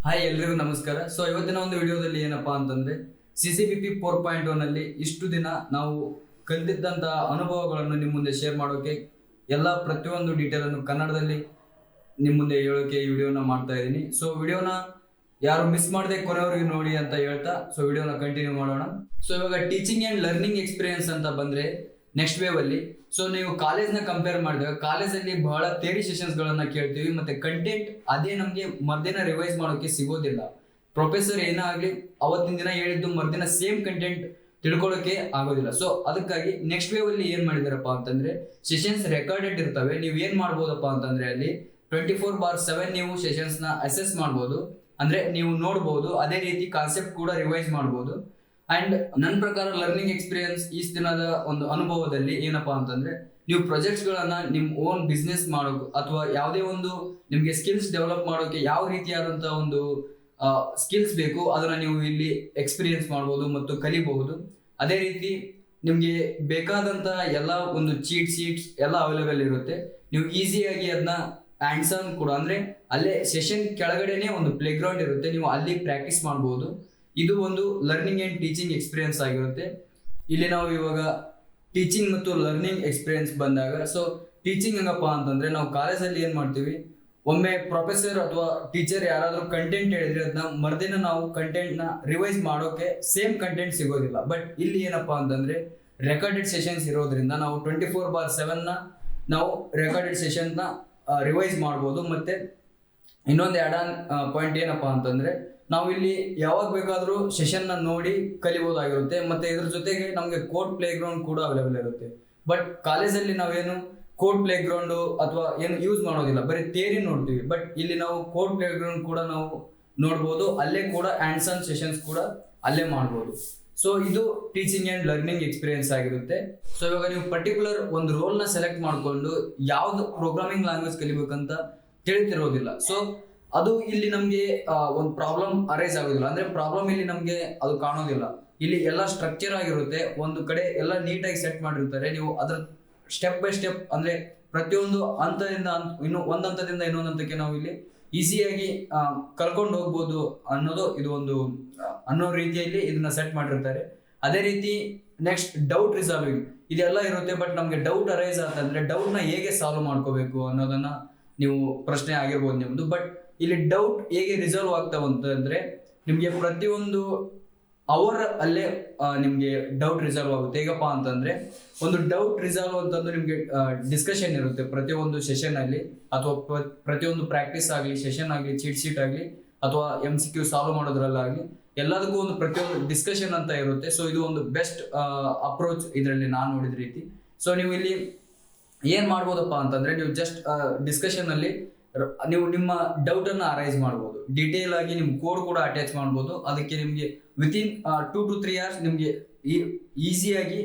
Hi ಎಲ್ರಿಗೂ ನಮಸ್ಕಾರ. ಇವತ್ತಿನ ಒಂದು ವಿಡಿಯೋದಲ್ಲಿ ಏನಪ್ಪಾ ಅಂತಂದ್ರೆ CCBP 4.1 ನಲ್ಲಿ ಇಷ್ಟು ದಿನ ನಾವು ಕಲಿತಿದ್ದಂತ ಅನುಭವಗಳನ್ನು ನಿಮ್ಮ ಮುಂದೆ ಶೇರ್ ಮಾಡೋಕೆ ಪ್ರತಿಯೊಂದು ಡೀಟೇಲ್ ಅನ್ನು ಕನ್ನಡದಲ್ಲಿ ನಿಮ್ಮ ಮುಂದೆ ಹೇಳೋಕೆ ಈ ವಿಡಿಯೋನ ಮಾಡ್ತಾ ಇದ್ದೀನಿ. ವಿಡಿಯೋನ ಯಾರು ಮಿಸ್ ಮಾಡದೆ ಕೊನೆವರೆಗೂ ನೋಡಿ ಅಂತ ಹೇಳ್ತಾ ವಿಡಿಯೋನ ಕಂಟಿನ್ಯೂ ಮಾಡೋಣ. ಇವಾಗ ಟೀಚಿಂಗ್ ಅಂಡ್ ಲರ್ನಿಂಗ್ ಎಕ್ಸ್ಪೀರಿಯನ್ಸ್ ಅಂತ ಬಂದ್ರೆ ನೆಕ್ಸ್ಟ್ ವೇವ್ ಅಲ್ಲಿ ನೀವು ಕಾಲೇಜ್ನ ಕಂಪೇರ್ ಮಾಡಿದಾಗ ಕಾಲೇಜಲ್ಲಿ ಬಹಳ ಥಿಯರಿ ಸೆಷನ್ಸ್ ಗಳನ್ನ ಕೇಳ್ತೀವಿ, ಮತ್ತೆ ಕಂಟೆಂಟ್ ಅದೇ ನಮಗೆ ಮರ್ದಿನ ರಿವೈಸ್ ಮಾಡೋಕೆ ಸಿಗೋದಿಲ್ಲ. ಪ್ರೊಫೆಸರ್ ಏನಾಗ್ಲಿ ಅವತ್ತಿನ ದಿನ ಹೇಳಿದ್ದು ಮರ್ದಿನ ಸೇಮ್ ಕಂಟೆಂಟ್ ತಿಳ್ಕೊಳ್ಳೋಕೆ ಆಗೋದಿಲ್ಲ. ಅದಕ್ಕಾಗಿ ನೆಕ್ಸ್ಟ್ ವೇವ್ ಅಲ್ಲಿ ಏನ್ ಮಾಡಿದಾರಪ್ಪ ಅಂತಂದ್ರೆ ಸೆಷನ್ಸ್ ರೆಕಾರ್ಡೆಡ್ ಇರ್ತವೆ. ನೀವು ಏನ್ ಮಾಡ್ಬೋದಪ್ಪ ಅಂತಂದ್ರೆ ಅಲ್ಲಿ 24/7 ನೀವು ಸೆಷನ್ಸ್ ನ ಅಸೆಸ್ ಮಾಡ್ಬೋದು, ಅಂದ್ರೆ ನೀವು ನೋಡ್ಬೋದು. ಅದೇ ರೀತಿ ಕಾನ್ಸೆಪ್ಟ್ ಕೂಡ ರಿವೈಸ್ ಮಾಡ್ಬೋದು. ಅಂಡ್ ನನ್ನ ಪ್ರಕಾರ ಲರ್ನಿಂಗ್ ಎಕ್ಸ್ಪೀರಿಯನ್ಸ್ ಈ ದಿನದ ಒಂದು ಅನುಭವದಲ್ಲಿ ಏನಪ್ಪಾ ಅಂತಂದ್ರೆ ನೀವು ಪ್ರಾಜೆಕ್ಟ್ಸ್ ಗಳನ್ನ ನಿಮ್ ಓನ್ ಬಿಸ್ನೆಸ್ ಮಾಡೋಕೆ ಅಥವಾ ಯಾವುದೇ ಒಂದು ನಿಮ್ಗೆ ಸ್ಕಿಲ್ಸ್ ಡೆವಲಪ್ ಮಾಡೋಕೆ ಯಾವ ರೀತಿಯಾದಂತಹ ಒಂದು ಸ್ಕಿಲ್ಸ್ ಬೇಕು ಅದನ್ನ ನೀವು ಇಲ್ಲಿ ಎಕ್ಸ್ಪೀರಿಯನ್ಸ್ ಮಾಡಬಹುದು ಮತ್ತು ಕಲಿಬಹುದು. ಅದೇ ರೀತಿ ನಿಮ್ಗೆ ಬೇಕಾದಂತ ಎಲ್ಲ ಒಂದು ಚೀಟ್ ಶೀಟ್ಸ್ ಎಲ್ಲ ಅವೈಲೇಬಲ್ ಇರುತ್ತೆ. ನೀವು ಈಸಿಯಾಗಿ ಅದನ್ನ ಆನ್ಸರ್ ಕೂಡ, ಅಂದ್ರೆ ಅಲ್ಲೇ ಸೆಷನ್ ಕೆಳಗಡೆನೆ ಒಂದು ಪ್ಲೇ ಗ್ರೌಂಡ್ ಇರುತ್ತೆ, ನೀವು ಅಲ್ಲಿ ಪ್ರಾಕ್ಟೀಸ್ ಮಾಡಬಹುದು. ಇದು ಒಂದು ಲರ್ನಿಂಗ್ ಅಂಡ್ ಟೀಚಿಂಗ್ ಎಕ್ಸ್ಪೀರಿಯನ್ಸ್ ಆಗಿರುತ್ತೆ. ಇಲ್ಲಿ ನಾವು ಇವಾಗ ಟೀಚಿಂಗ್ ಮತ್ತು ಲರ್ನಿಂಗ್ ಎಕ್ಸ್ಪೀರಿಯನ್ಸ್ ಬಂದಾಗ ಟೀಚಿಂಗ್ ಹೆಂಗಪ್ಪ ಅಂತಂದ್ರೆ ನಾವು ಕಾಲೇಜಲ್ಲಿ ಏನ್ ಮಾಡ್ತೀವಿ, ಒಮ್ಮೆ ಪ್ರೊಫೆಸರ್ ಅಥವಾ ಟೀಚರ್ ಯಾರಾದ್ರೂ ಕಂಟೆಂಟ್ ಹೇಳಿದ್ರೆ ಅದನ್ನ ಮರ್ದಿನ ನಾವು ಕಂಟೆಂಟ್ ನ ರಿವೈಸ್ ಮಾಡೋಕೆ ಸೇಮ್ ಕಂಟೆಂಟ್ ಸಿಗೋದಿಲ್ಲ. ಬಟ್ ಇಲ್ಲಿ ಏನಪ್ಪಾ ಅಂತಂದ್ರೆ ರೆಕಾರ್ಡೆಡ್ ಸೆಷನ್ಸ್ ಇರೋದ್ರಿಂದ ನಾವು 24/7 ನಾವು ರೆಕಾರ್ಡೆಡ್ ಸೆಷನ್ ನ ರಿವೈಸ್ ಮಾಡ್ಬೋದು. ಮತ್ತೆ ಇನ್ನೊಂದು ಆಡ್ ಆನ್ ಪಾಯಿಂಟ್ ಏನಪ್ಪಾ ಅಂತಂದ್ರೆ ನಾವು ಇಲ್ಲಿ ಯಾವಾಗ ಬೇಕಾದ್ರೂ ಸೆಷನ್ ನ ನೋಡಿ ಕಲಿಬಹುದಾಗಿರುತ್ತೆ. ಮತ್ತೆ ಇದ್ರ ಜೊತೆಗೆ ನಮಗೆ ಕೋಡ್ ಪ್ಲೇ ಗ್ರೌಂಡ್ ಕೂಡ ಅವೈಲೇಬಲ್ ಇರುತ್ತೆ. ಬಟ್ ಕಾಲೇಜಲ್ಲಿ ನಾವೇನು ಕೋಡ್ ಪ್ಲೇ ಗ್ರೌಂಡ್ ಅಥವಾ ಏನು ಯೂಸ್ ಮಾಡೋದಿಲ್ಲ, ಬರೀ ಥಿಯರಿ ನೋಡ್ತೀವಿ. ಬಟ್ ಇಲ್ಲಿ ನಾವು ಕೋಡ್ ಪ್ಲೇ ಗ್ರೌಂಡ್ ಕೂಡ ನಾವು ನೋಡ್ಬೋದು, ಅಲ್ಲೇ ಕೂಡ ಆನ್ಸರ್ ಸೆಷನ್ಸ್ ಕೂಡ ಅಲ್ಲೇ ಮಾಡ್ಬೋದು. ಇದು ಟೀಚಿಂಗ್ ಅಂಡ್ ಲರ್ನಿಂಗ್ ಎಕ್ಸ್ಪೀರಿಯನ್ಸ್ ಆಗಿರುತ್ತೆ. ಇವಾಗ ನೀವು ಪರ್ಟಿಕ್ಯುಲರ್ ಒಂದು ರೋಲ್ ನ ಸೆಲೆಕ್ಟ್ ಮಾಡ್ಕೊಂಡು ಯಾವ್ದು ಪ್ರೋಗ್ರಾಮಿಂಗ್ ಲ್ಯಾಂಗ್ವೇಜ್ ಕಲಿಬೇಕಂತ ತಿಳಿತಿರೋದಿಲ್ಲ. ಅದು ಇಲ್ಲಿ ನಮ್ಗೆ ಒಂದು ಪ್ರಾಬ್ಲಮ್ ಅರೈಸ್ ಆಗೋದಿಲ್ಲ, ಅಂದ್ರೆ ಪ್ರಾಬ್ಲಮ್ ಇಲ್ಲಿ ನಮ್ಗೆ ಅದು ಕಾಣೋದಿಲ್ಲ. ಇಲ್ಲಿ ಎಲ್ಲ ಸ್ಟ್ರಕ್ಚರ್ ಆಗಿರುತ್ತೆ, ಒಂದು ಕಡೆ ಎಲ್ಲ ನೀಟಾಗಿ ಸೆಟ್ ಮಾಡಿರ್ತಾರೆ. ನೀವು ಅದ್ರ ಸ್ಟೆಪ್ ಬೈ ಸ್ಟೆಪ್, ಅಂದ್ರೆ ಪ್ರತಿಯೊಂದು ಹಂತದಿಂದ ಒಂದ್ ಹಂತದಿಂದ ಇನ್ನೊಂದು ಹಂತಕ್ಕೆ ನಾವು ಇಲ್ಲಿ ಈಸಿಯಾಗಿ ಕಲ್ಕೊಂಡು ಹೋಗ್ಬೋದು ಅನ್ನೋದು ಇದು ಒಂದು ಅನ್ನೋ ರೀತಿಯಲ್ಲಿ ಇದನ್ನ ಸೆಟ್ ಮಾಡಿರ್ತಾರೆ. ಅದೇ ರೀತಿ ನೆಕ್ಸ್ಟ್ ಡೌಟ್ ರಿಸಾಲ್ವಿಂಗ್ ಇದೆಲ್ಲ ಇರುತ್ತೆ. ಬಟ್ ನಮ್ಗೆ ಡೌಟ್ ಅರೈಸ್ ಅಂತಂದ್ರೆ ಡೌಟ್ ನ ಹೇಗೆ ಸಾಲ್ವ್ ಮಾಡ್ಕೋಬೇಕು ಅನ್ನೋದನ್ನ ನೀವು ಪ್ರಶ್ನೆ ಆಗಿರ್ಬೋದು ನಿಮ್ದು. ಬಟ್ ಇಲ್ಲಿ ಡೌಟ್ ಹೇಗೆ ರಿಸಾಲ್ವ್ ಆಗ್ತಾವಂತಂದ್ರೆ ನಿಮ್ಗೆ ಪ್ರತಿಯೊಂದು ಅವರ್ ಅಲ್ಲೇ ನಿಮ್ಗೆ ಡೌಟ್ ರಿಸಾಲ್ವ್ ಆಗುತ್ತೆ. ಹೇಗಪ್ಪ ಅಂತಂದ್ರೆ ಒಂದು ಡೌಟ್ ರಿಸಾಲ್ವ್ ಅಂತಂದ್ರೆ ನಿಮ್ಗೆ ಡಿಸ್ಕಷನ್ ಇರುತ್ತೆ ಪ್ರತಿಯೊಂದು ಸೆಷನ್ ಅಲ್ಲಿ, ಅಥವಾ ಪ್ರತಿಯೊಂದು ಪ್ರಾಕ್ಟೀಸ್ ಆಗಲಿ, ಸೆಷನ್ ಆಗಲಿ, ಚೀಟ್ ಶೀಟ್ ಆಗಲಿ, ಅಥವಾ MCQ ಸಾಲ್ವ್ ಮಾಡೋದ್ರಲ್ಲಾಗಲಿ ಎಲ್ಲದಕ್ಕೂ ಒಂದು ಪ್ರತಿಯೊಂದು ಡಿಸ್ಕಷನ್ ಅಂತ ಇರುತ್ತೆ. ಇದು ಒಂದು ಬೆಸ್ಟ್ ಅಪ್ರೋಚ್ ಇದರಲ್ಲಿ ನಾನು ನೋಡಿದ ರೀತಿ. ನೀವು ಇಲ್ಲಿ ಏನ್ ಮಾಡ್ಬೋದಪ್ಪ ಅಂತಂದ್ರೆ ನೀವು ಜಸ್ಟ್ ಡಿಸ್ಕಷನ್ ಅಲ್ಲಿ ನೀವು ನಿಮ್ಮ ಡೌಟ್ ಅನ್ನ ಅರೈಸ್ ಮಾಡ್ಬೋದು. ಡೀಟೇಲ್ ಆಗಿ ನಿಮ್ ಕೋಡ್ ಕೂಡ ಅಟ್ಯಾಚ್ ಮಾಡ್ಬೋದು. ಅದಕ್ಕೆ ನಿಮ್ಗೆ ವಿತಿನ್ 2 to 3 hours ನಿಮ್ಗೆ ಈಸಿಯಾಗಿ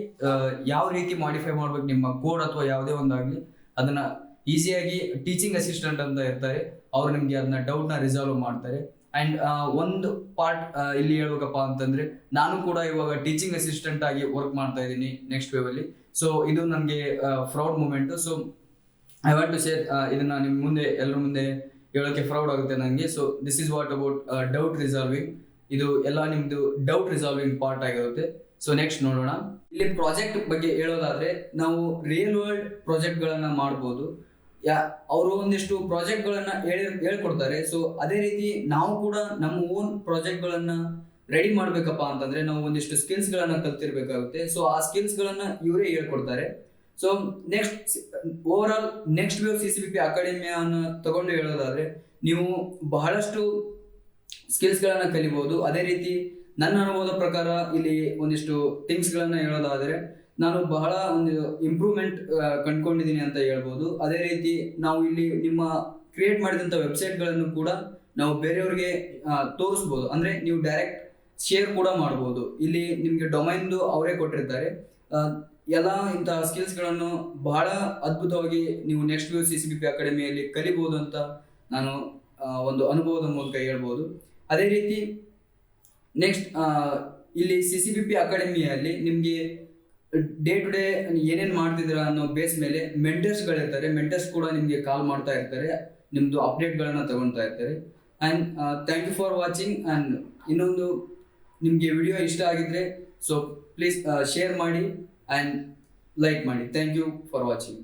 ಯಾವ ರೀತಿ ಮಾಡಿಫೈ ಮಾಡ್ಬೇಕು ನಿಮ್ಮ ಕೋಡ್ ಅಥವಾ ಯಾವುದೇ ಒಂದಾಗ್ಲಿ ಅದನ್ನ ಈಸಿಯಾಗಿ ಟೀಚಿಂಗ್ ಅಸಿಸ್ಟೆಂಟ್ ಅಂತ ಇರ್ತಾರೆ, ಅವ್ರು ನಿಮ್ಗೆ ಅದನ್ನ ಡೌಟ್ ನ ರಿಸಾಲ್ವ್ ಮಾಡ್ತಾರೆ. ಅಂಡ್ ಒಂದು ಪಾರ್ಟ್ ಇಲ್ಲಿ ಹೇಳ್ಬೇಕಪ್ಪ ಅಂತಂದ್ರೆ ನಾನು ಕೂಡ ಇವಾಗ ಟೀಚಿಂಗ್ ಅಸಿಸ್ಟೆಂಟ್ ಆಗಿ ವರ್ಕ್ ಮಾಡ್ತಾ ಇದ್ದೀನಿ ನೆಕ್ಸ್ಟ್ ವೇವ್ ಅಲ್ಲಿ. ಇದು ನನಗೆ proud moment. I want to share ಇದನ್ನ ನಿಮ್ ಮುಂದೆ ಎಲ್ಲರ ಮುಂದೆ ಹೇಳೋಕೆ ಪ್ರೌಡ್ ಆಗುತ್ತೆ ನನಗೆ. This is what about doubt resolving. ಇದು ಎಲ್ಲ ನಿಮ್ದು ಡೌಟ್ ರಿಸಾಲ್ವಿಂಗ್ ಪಾರ್ಟ್ ಆಗಿರುತ್ತೆ. ನೆಕ್ಸ್ಟ್ ನೋಡೋಣ. ಇಲ್ಲಿ ಪ್ರಾಜೆಕ್ಟ್ ಬಗ್ಗೆ ಹೇಳೋದಾದ್ರೆ ನಾವು ರಿಯಲ್ ವರ್ಲ್ಡ್ ಪ್ರಾಜೆಕ್ಟ್ ಗಳನ್ನ ಮಾಡ್ಬೋದು. ಅವರು ಒಂದಿಷ್ಟು ಪ್ರಾಜೆಕ್ಟ್ ಗಳನ್ನ ಹೇಳ್ಕೊಡ್ತಾರೆ. ಅದೇ ರೀತಿ ನಾವು ಕೂಡ ನಮ್ಮ ಓನ್ ಪ್ರಾಜೆಕ್ಟ್ ಗಳನ್ನ ರೆಡಿ ಮಾಡ್ಬೇಕಪ್ಪ ಅಂತಂದ್ರೆ ನಾವು ಒಂದಿಷ್ಟು ಸ್ಕಿಲ್ಸ್ ಗಳನ್ನ ಕಲ್ತಿರ್ಬೇಕಾಗುತ್ತೆ. ಆ ಸ್ಕಿಲ್ಸ್ ಗಳನ್ನ ಇವರೇ ಹೇಳ್ಕೊಡ್ತಾರೆ. Next over all next wave CCBP ಅಕಾಡೆಮಿಯನ್ನ ತಗೊಂಡು ಹೇಳೋದಾದ್ರೆ ನೀವು ಬಹಳಷ್ಟು ಸ್ಕಿಲ್ಸ್ ಗಳನ್ನ ಕಲಿಬಹುದು. ಅದೇ ರೀತಿ ನನ್ನ ಅನುಭವದ ಪ್ರಕಾರ ಇಲ್ಲಿ ಒಂದಿಷ್ಟು ಥಿಂಗ್ಸ್ ಗಳನ್ನ ಹೇಳೋದಾದ್ರೆ ನಾನು ಬಹಳ ಒಂದು ಇಂಪ್ರೂವ್ಮೆಂಟ್ ಕಂಡುಕೊಂಡಿದ್ದೀನಿ ಅಂತ ಹೇಳ್ಬೋದು. ಅದೇ ರೀತಿ ನಾವು ಇಲ್ಲಿ ನಿಮ್ಮ ಕ್ರಿಯೇಟ್ ಮಾಡಿದಂಥ ವೆಬ್ಸೈಟ್ ಗಳನ್ನು ಕೂಡ ನಾವು ಬೇರೆಯವ್ರಿಗೆ ತೋರಿಸ್ಬೋದು, ಅಂದ್ರೆ ನೀವು ಡೈರೆಕ್ಟ್ ಶೇರ್ ಕೂಡ ಮಾಡ್ಬೋದು. ಇಲ್ಲಿ ನಿಮ್ಗೆ ಡೊಮೈನ್ದು ಅವರೇ ಕೊಟ್ಟಿರ್ತಾರೆ. ಎಲ್ಲ ಇಂತಹ ಸ್ಕಿಲ್ಸ್ ಗಳನ್ನು ಬಹಳ ಅದ್ಭುತವಾಗಿ ನೀವು ನೆಕ್ಸ್ಟ್ ವೇವ್ CCBP ಅಕಾಡೆಮಿಯಲ್ಲಿ ಕಲಿಬಹುದು ಅಂತ ನಾನು ಒಂದು ಅನುಭವದ ಮೂಲಕ ಹೇಳ್ಬೋದು. ಅದೇ ರೀತಿ ನೆಕ್ಸ್ಟ್ ಇಲ್ಲಿ CCBP ಅಕಾಡೆಮಿಯಲ್ಲಿ ನಿಮ್ಗೆ ಡೇ ಟು ಡೇ ಏನೇನ್ ಮಾಡ್ತಿದ್ದೀರಾ ಅನ್ನೋ ಬೇಸ್ ಮೇಲೆ ಮೆಂಟರ್ಸ್ ಗಳಿರ್ತಾರೆ. ಮೆಂಟರ್ಸ್ ಕೂಡ ನಿಮ್ಗೆ ಕಾಲ್ ಮಾಡ್ತಾ ಇರ್ತಾರೆ, ನಿಮ್ದು ಅಪ್ಡೇಟ್ ಗಳನ್ನ ತಗೊಳ್ತಾ ಇರ್ತಾರೆ. And thank you for watching. And ಇನ್ನೊಂದು, ನಿಮಗೆ ವಿಡಿಯೋ ಇಷ್ಟ ಆಗಿದ್ರೆ ಸೊ ಪ್ಲೀಸ್ ಶೇರ್ ಮಾಡಿ ಆ್ಯಂಡ್ ಲೈಕ್ ಮಾಡಿ. Thank you for watching.